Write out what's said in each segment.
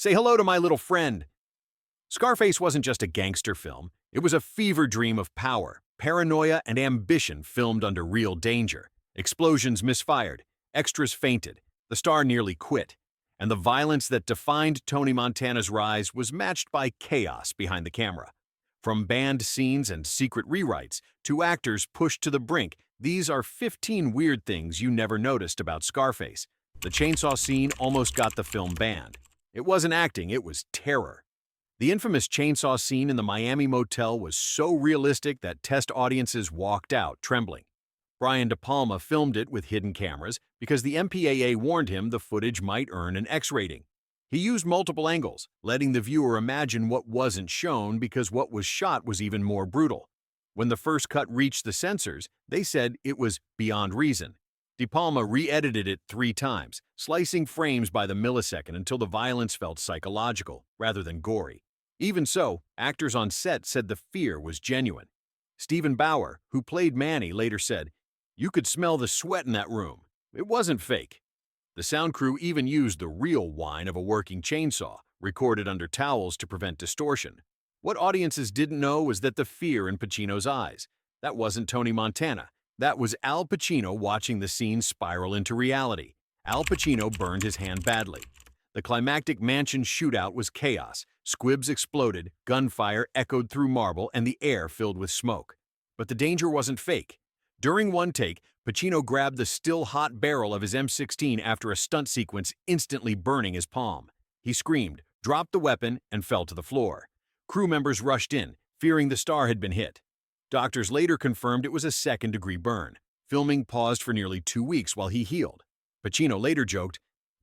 Say hello to my little friend. Scarface wasn't just a gangster film. It was a fever dream of power, paranoia, and ambition filmed under real danger. Explosions misfired, extras fainted, the star nearly quit, and the violence that defined Tony Montana's rise was matched by chaos behind the camera. From banned scenes and secret rewrites to actors pushed to the brink, these are 15 weird things you never noticed about Scarface. The chainsaw scene almost got the film banned. It wasn't acting, it was terror. The infamous chainsaw scene in the Miami motel was so realistic that test audiences walked out trembling. Brian De Palma filmed it with hidden cameras because the MPAA warned him the footage might earn an X rating. He used multiple angles, letting the viewer imagine what wasn't shown because what was shot was even more brutal. When the first cut reached the censors, they said it was beyond reason. De Palma re-edited it 3 times, slicing frames by the millisecond until the violence felt psychological rather than gory. Even so, actors on set said the fear was genuine. Stephen Bauer, who played Manny, later said, "You could smell the sweat in that room. It wasn't fake." The sound crew even used the real whine of a working chainsaw, recorded under towels to prevent distortion. What audiences didn't know was that the fear in Pacino's eyes. That wasn't Tony Montana. That was Al Pacino watching the scene spiral into reality. Al Pacino burned his hand badly. The climactic mansion shootout was chaos. Squibs exploded, gunfire echoed through marble, and the air filled with smoke. But the danger wasn't fake. During one take, Pacino grabbed the still-hot barrel of his M16 after a stunt sequence instantly burning his palm. He screamed, dropped the weapon, and fell to the floor. Crew members rushed in, fearing the star had been hit. Doctors later confirmed it was a second-degree burn. Filming paused for nearly 2 weeks while he healed. Pacino later joked,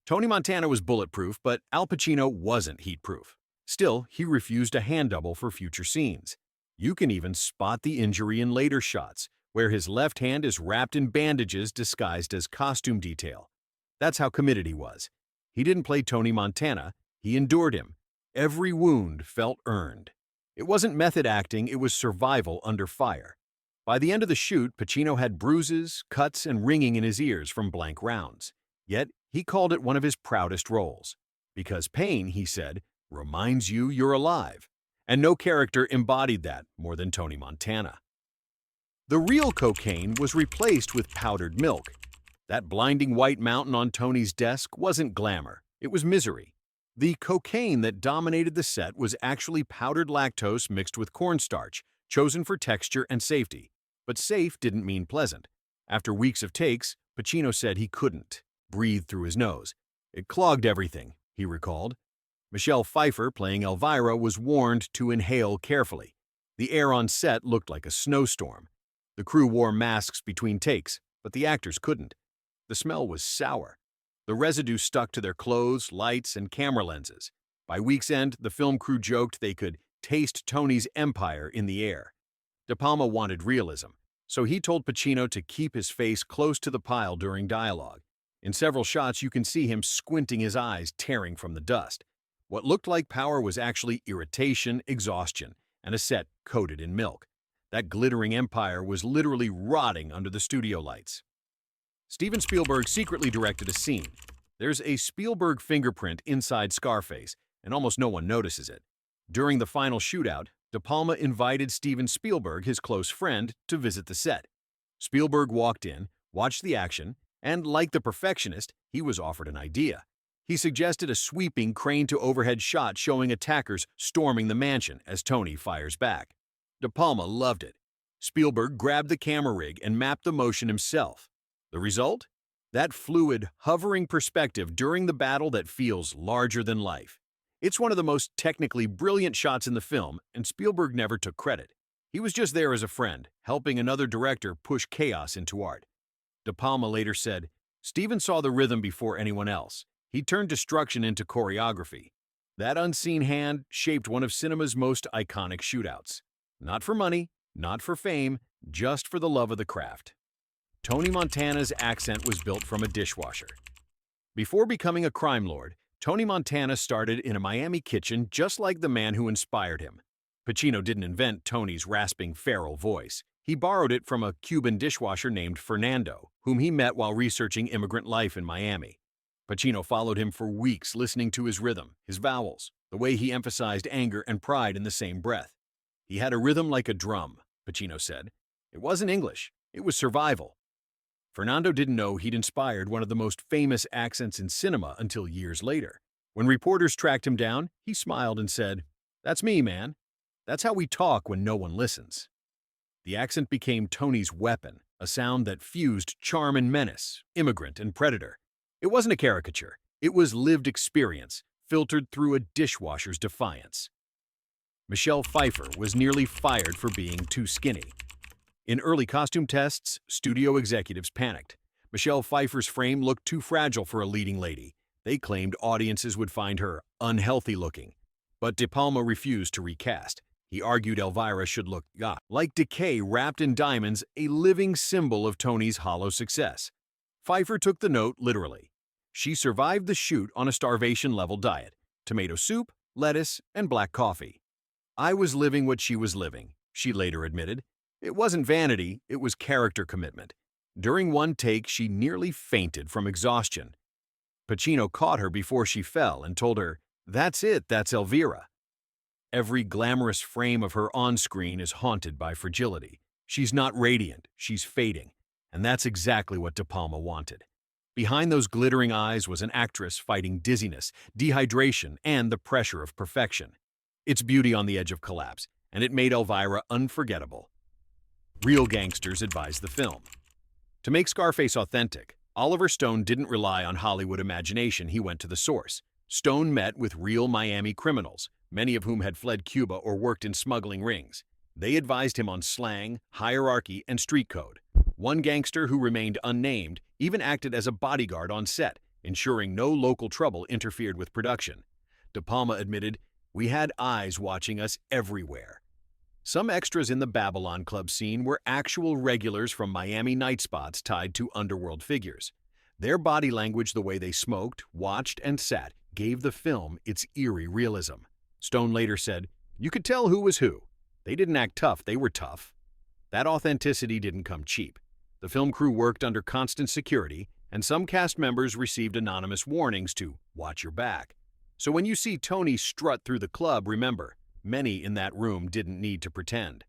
"Tony Montana was bulletproof, but Al Pacino wasn't heat-proof." Still, he refused a hand double for future scenes. You can even spot the injury in later shots, where his left hand is wrapped in bandages disguised as costume detail. That's how committed he was. He didn't play Tony Montana, he endured him. Every wound felt earned. It wasn't method acting, it was survival under fire. By the end of the shoot, Pacino had bruises, cuts, and ringing in his ears from blank rounds. Yet, he called it one of his proudest roles. Because pain, he said, reminds you you're alive. And no character embodied that more than Tony Montana. The real cocaine was replaced with powdered milk. That blinding white mountain on Tony's desk wasn't glamour, it was misery. The cocaine that dominated the set was actually powdered lactose mixed with cornstarch, chosen for texture and safety. But safe didn't mean pleasant. After weeks of takes, Pacino said he couldn't breathe through his nose. It clogged everything, he recalled. Michelle Pfeiffer, playing Elvira, was warned to inhale carefully. The air on set looked like a snowstorm. The crew wore masks between takes, but the actors couldn't. The smell was sour. The residue stuck to their clothes, lights, and camera lenses. By week's end, the film crew joked they could taste Tony's empire in the air. De Palma wanted realism, so he told Pacino to keep his face close to the pile during dialogue. In several shots, you can see him squinting his eyes, tearing from the dust. What looked like power was actually irritation, exhaustion, and a set coated in milk. That glittering empire was literally rotting under the studio lights. Steven Spielberg secretly directed a scene. There's a Spielberg fingerprint inside Scarface, and almost no one notices it. During the final shootout, De Palma invited Steven Spielberg, his close friend, to visit the set. Spielberg walked in, watched the action, and like the perfectionist, he was offered an idea. He suggested a sweeping crane-to-overhead shot showing attackers storming the mansion as Tony fires back. De Palma loved it. Spielberg grabbed the camera rig and mapped the motion himself. The result? That fluid, hovering perspective during the battle that feels larger than life. It's one of the most technically brilliant shots in the film, and Spielberg never took credit. He was just there as a friend, helping another director push chaos into art. De Palma later said, "Steven saw the rhythm before anyone else. He turned destruction into choreography. That unseen hand shaped one of cinema's most iconic shootouts. Not for money, not for fame, just for the love of the craft." Tony Montana's accent was built from a dishwasher. Before becoming a crime lord, Tony Montana started in a Miami kitchen just like the man who inspired him. Pacino didn't invent Tony's rasping feral voice. He borrowed it from a Cuban dishwasher named Fernando, whom he met while researching immigrant life in Miami. Pacino followed him for weeks, listening to his rhythm, his vowels, the way he emphasized anger and pride in the same breath. He had a rhythm like a drum, Pacino said. It wasn't English, it was survival. Fernando didn't know he'd inspired one of the most famous accents in cinema until years later. When reporters tracked him down, he smiled and said, "That's me, man. That's how we talk when no one listens." The accent became Tony's weapon, a sound that fused charm and menace, immigrant and predator. It wasn't a caricature. It was lived experience, filtered through a dishwasher's defiance. Michelle Pfeiffer was nearly fired for being too skinny. In early costume tests, studio executives panicked. Michelle Pfeiffer's frame looked too fragile for a leading lady. They claimed audiences would find her unhealthy looking. But De Palma refused to recast. He argued Elvira should look like decay wrapped in diamonds, a living symbol of Tony's hollow success. Pfeiffer took the note literally. She survived the shoot on a starvation-level diet: tomato soup, lettuce, and black coffee. "I was living what she was living," she later admitted. It wasn't vanity, it was character commitment. During one take, she nearly fainted from exhaustion. Pacino caught her before she fell and told her, "That's it, that's Elvira." Every glamorous frame of her on-screen is haunted by fragility. She's not radiant, she's fading. And that's exactly what De Palma wanted. Behind those glittering eyes was an actress fighting dizziness, dehydration, and the pressure of perfection. Its beauty on the edge of collapse, and it made Elvira unforgettable. Real gangsters advised the film. To make Scarface authentic, Oliver Stone didn't rely on Hollywood imagination, he went to the source. Stone met with real Miami criminals, many of whom had fled Cuba or worked in smuggling rings. They advised him on slang, hierarchy, and street code. One gangster who remained unnamed even acted as a bodyguard on set, ensuring no local trouble interfered with production. De Palma admitted, "We had eyes watching us everywhere." Some extras in the Babylon Club scene were actual regulars from Miami night spots tied to underworld figures. Their body language, the way they smoked, watched, and sat, gave the film its eerie realism. Stone later said, "You could tell who was who. They didn't act tough, they were tough." That authenticity didn't come cheap. The film crew worked under constant security, and some cast members received anonymous warnings to watch your back. So when you see Tony strut through the club, remember, many in that room didn't need to pretend.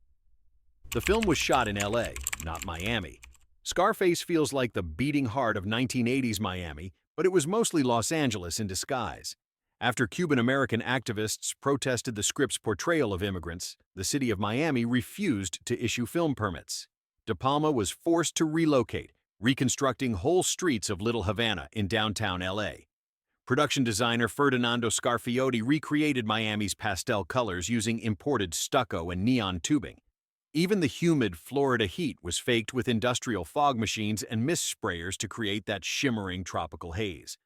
The film was shot in LA, not Miami. Scarface feels like the beating heart of 1980s Miami, but it was mostly Los Angeles in disguise. After Cuban-American activists protested the script's portrayal of immigrants, the city of Miami refused to issue film permits. De Palma was forced to relocate, reconstructing whole streets of Little Havana in downtown LA. Production designer Ferdinando Scarfiotti recreated Miami's pastel colors using imported stucco and neon tubing. Even the humid Florida heat was faked with industrial fog machines and mist sprayers to create that shimmering tropical haze.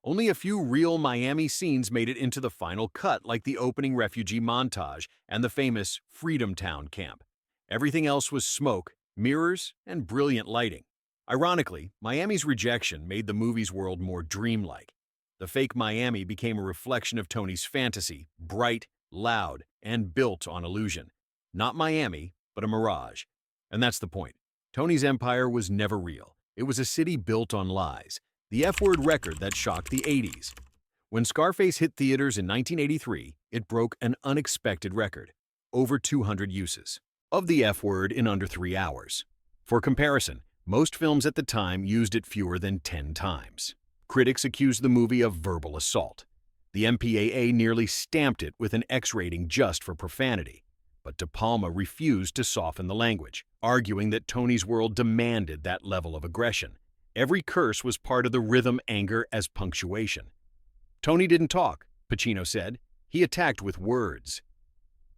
Only a few real Miami scenes made it into the final cut, like the opening refugee montage and the famous Freedom Town camp. Everything else was smoke, mirrors, and brilliant lighting. Ironically, Miami's rejection made the movie's world more dreamlike. The fake Miami became a reflection of Tony's fantasy, bright, loud, and built on illusion. Not Miami, but a mirage. And that's the point. Tony's empire was never real. It was a city built on lies. The F-word record that shocked the 80s. When Scarface hit theaters in 1983, it broke an unexpected record: over 200 uses of the F-word in under 3 hours. For comparison, most films at the time used it fewer than 10 times. Critics accused the movie of verbal assault. The MPAA nearly stamped it with an X rating just for profanity. But De Palma refused to soften the language, arguing that Tony's world demanded that level of aggression. Every curse was part of the rhythm, anger as punctuation. Tony didn't talk, Pacino said. He attacked with words.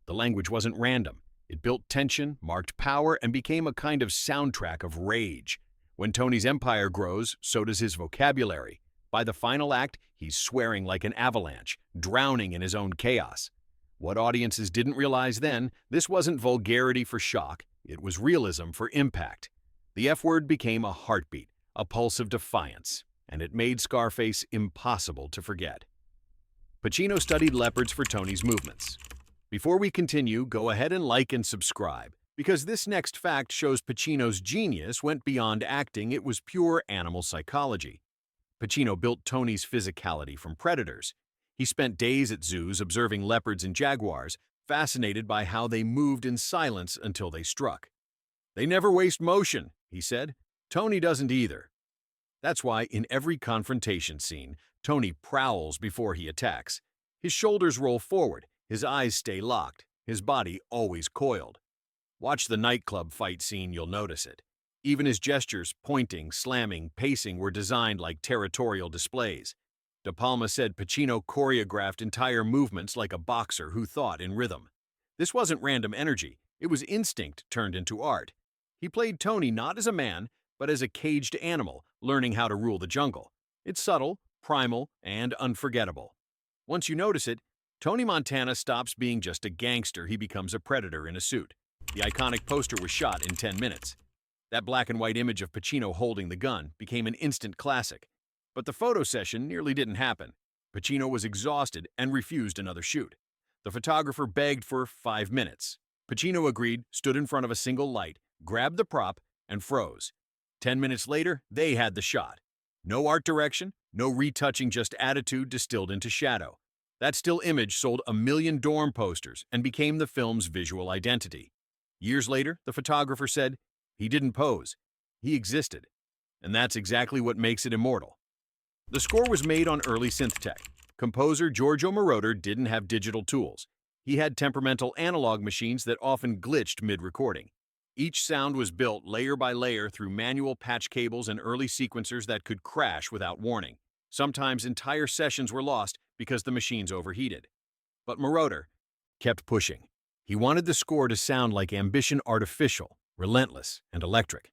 The language wasn't random. It built tension, marked power, and became a kind of soundtrack of rage. When Tony's empire grows, so does his vocabulary. By the final act, he's swearing like an avalanche, drowning in his own chaos. What audiences didn't realize then, this wasn't vulgarity for shock, it was realism for impact. The F-word became a heartbeat, a pulse of defiance, and it made Scarface impossible to forget. Pacino studied leopards for Tony's movements. Before we continue, go ahead and like and subscribe, because this next fact shows Pacino's genius went beyond acting, it was pure animal psychology. Pacino built Tony's physicality from predators. He spent days at zoos observing leopards and jaguars, fascinated by how they moved in silence until they struck. "They never waste motion," he said. "Tony doesn't either." That's why in every confrontation scene, Tony prowls before he attacks. His shoulders roll forward, his eyes stay locked, his body always coiled. Watch the nightclub fight scene, you'll notice it. Even his gestures, pointing, slamming, pacing, were designed like territorial displays. De Palma said Pacino choreographed entire movements like a boxer who thought in rhythm. This wasn't random energy, it was instinct turned into art. He played Tony not as a man, but as a caged animal, learning how to rule the jungle. It's subtle, primal, and unforgettable. Once you notice it, Tony Montana stops being just a gangster, he becomes a predator in a suit. The iconic poster was shot in 10 minutes. That black and white image of Pacino holding the gun became an instant classic. But the photo session nearly didn't happen. Pacino was exhausted and refused another shoot. The photographer begged for 5 minutes. Pacino agreed, stood in front of a single light, grabbed the prop, and froze. 10 minutes later, they had the shot. No art direction, no retouching, just attitude distilled into shadow. That still image sold 1 million dorm posters and became the film's visual identity. Years later, the photographer said, "He didn't pose, he existed." And that's exactly what makes it immortal. The score was made on early synth tech. Composer Giorgio Moroder didn't have digital tools. He had temperamental analog machines that often glitched mid-recording. Each sound was built layer by layer through manual patch cables and early sequencers that could crash without warning. Sometimes entire sessions were lost because the machines overheated. But Moroder kept pushing. He wanted the score to sound like ambition, artificial, relentless, and electric.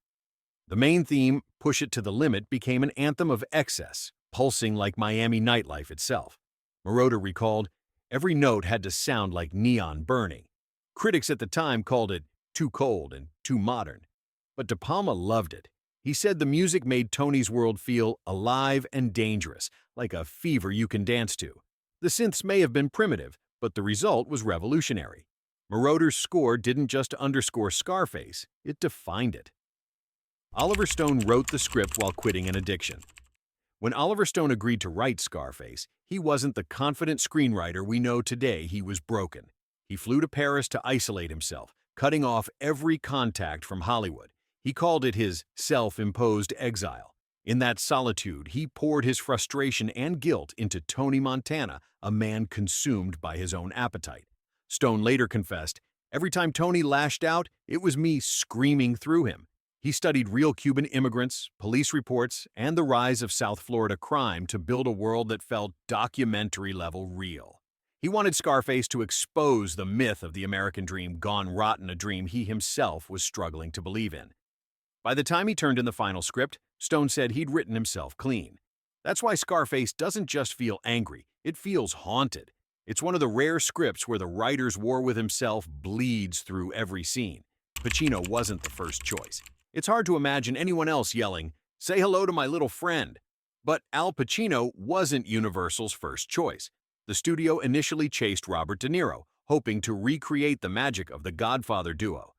The main theme, "Push It to the Limit," became an anthem of excess, pulsing like Miami nightlife itself. Moroder recalled, "Every note had to sound like neon burning." Critics at the time called it too cold and too modern. But De Palma loved it. He said the music made Tony's world feel alive and dangerous, like a fever you can dance to. The synths may have been primitive, but the result was revolutionary. Moroder's score didn't just underscore Scarface, it defined it. Oliver Stone wrote the script while quitting an addiction. When Oliver Stone agreed to write Scarface, he wasn't the confident screenwriter we know today. He was broken. He flew to Paris to isolate himself, cutting off every contact from Hollywood. He called it his self-imposed exile. In that solitude, he poured his frustration and guilt into Tony Montana, a man consumed by his own appetite. Stone later confessed, "Every time Tony lashed out, it was me screaming through him." He studied real Cuban immigrants, police reports, and the rise of South Florida crime to build a world that felt documentary-level real. He wanted Scarface to expose the myth of the American dream gone rotten, a dream he himself was struggling to believe in. By the time he turned in the final script, Stone said he'd written himself clean. That's why Scarface doesn't just feel angry, it feels haunted. It's one of the rare scripts where the writer's war with himself bleeds through every scene. Pacino wasn't the first choice. It's hard to imagine anyone else yelling, "Say hello to my little friend." But Al Pacino wasn't Universal's first choice. The studio initially chased Robert De Niro, hoping to recreate the magic of the Godfather duo.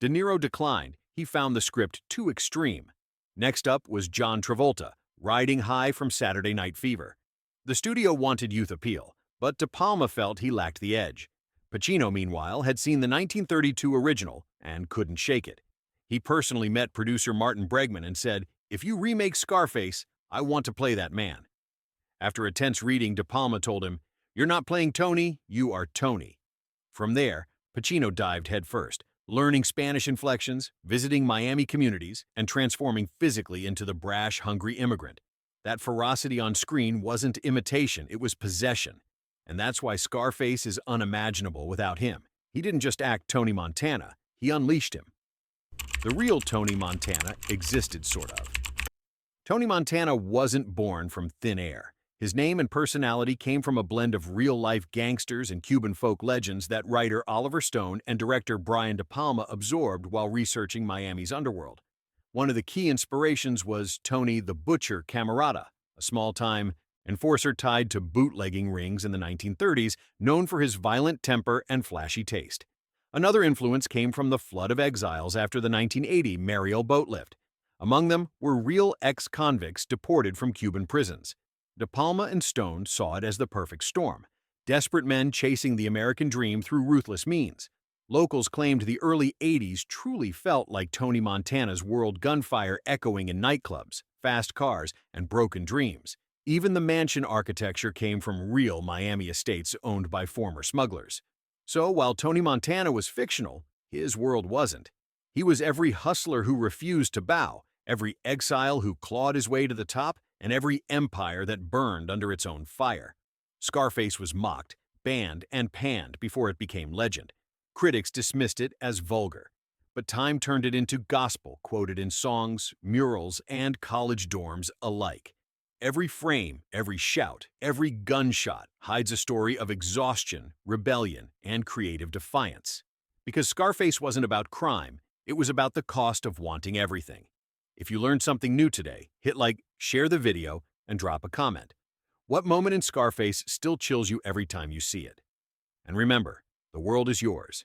De Niro declined. He found the script too extreme. Next up was John Travolta, riding high from Saturday Night Fever. The studio wanted youth appeal, but De Palma felt he lacked the edge. Pacino, meanwhile, had seen the 1932 original and couldn't shake it. He personally met producer Martin Bregman and said, "If you remake Scarface, I want to play that man." After a tense reading, De Palma told him, "You're not playing Tony, you are Tony." From there, Pacino dived headfirst, learning Spanish inflections, visiting Miami communities, and transforming physically into the brash, hungry immigrant. That ferocity on screen wasn't imitation, it was possession. And that's why Scarface is unimaginable without him. He didn't just act Tony Montana, he unleashed him. The real Tony Montana existed, sort of. Tony Montana wasn't born from thin air. His name and personality came from a blend of real-life gangsters and Cuban folk legends that writer Oliver Stone and director Brian De Palma absorbed while researching Miami's underworld. One of the key inspirations was Tony the Butcher Camarada, a small-time enforcer tied to bootlegging rings in the 1930s, known for his violent temper and flashy taste. Another influence came from the flood of exiles after the 1980 Mariel boat lift. Among them were real ex-convicts deported from Cuban prisons. De Palma and Stone saw it as the perfect storm. Desperate men chasing the American dream through ruthless means. Locals claimed the early 80s truly felt like Tony Montana's world gunfire echoing in nightclubs, fast cars, and broken dreams. Even the mansion architecture came from real Miami estates owned by former smugglers. So while Tony Montana was fictional, his world wasn't. He was every hustler who refused to bow, every exile who clawed his way to the top, and every empire that burned under its own fire. Scarface was mocked, banned, and panned before it became legend. Critics dismissed it as vulgar, but time turned it into gospel quoted in songs, murals, and college dorms alike. Every frame, every shout, every gunshot hides a story of exhaustion, rebellion, and creative defiance. Because Scarface wasn't about crime, it was about the cost of wanting everything. If you learned something new today, hit like, share the video, and drop a comment. What moment in Scarface still chills you every time you see it? And remember, the world is yours.